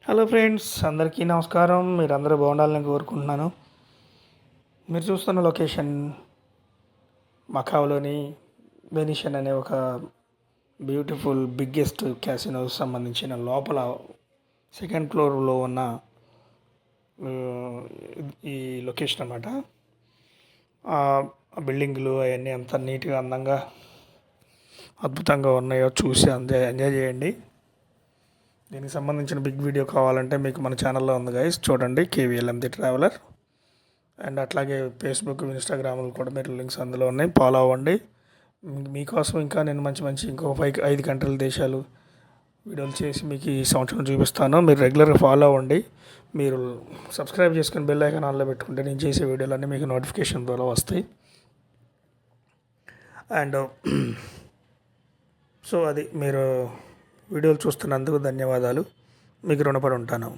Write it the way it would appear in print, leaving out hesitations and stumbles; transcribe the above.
Hello friends, అందరికీ నమస్కారం. మీరందరూ బాగుండాలని కోరుకుంటున్నాను. మీరు చూస్తున్న లొకేషన్ మకావ్లోని వెనిషన్ అనే ఒక బ్యూటిఫుల్ బిగ్గెస్ట్ క్యాసినో సంబంధించిన లోపల సెకండ్ ఫ్లోర్లో ఉన్న ఆ, ఈ లొకేషన్ అన్నమాట. ఆ బిల్డింగ్లు అవన్నీ ఎంత నీట్గా అందంగా అద్భుతంగా ఉన్నాయో చూసి ఎంజాయ్ చేయండి. దీనికి సంబంధించిన బిగ్ వీడియో కావాలంటే మీకు మన ఛానల్లో ఉంది గైస్, చూడండి. కేవీఎల్ఎంది ట్రావెలర్. అండ్ అట్లాగే ఫేస్బుక్, ఇన్స్టాగ్రామ్లు కూడా మీరు లింక్స్ అందులో ఉన్నాయి, ఫాలో అవ్వండి. మీకోసం ఇంకా నేను మంచి మంచి ఇంకో 5 కంట్రీల దేశాలు వీడియోలు చేసి మీకు ఈ సంవత్సరం చూపిస్తాను. మీరు రెగ్యులర్గా ఫాలో అవ్వండి. మీరు సబ్స్క్రైబ్ చేసుకుని బెల్ ఐకాన్ ఆన్లో పెట్టుకుంటే నేను చేసే వీడియోలన్నీ మీకు నోటిఫికేషన్ ద్వారా వస్తాయి. అండ్ సో అది మీరు వీడియోలు చూస్తున్నందుకు ధన్యవాదాలు. మీకు రుణపడి ఉంటాను.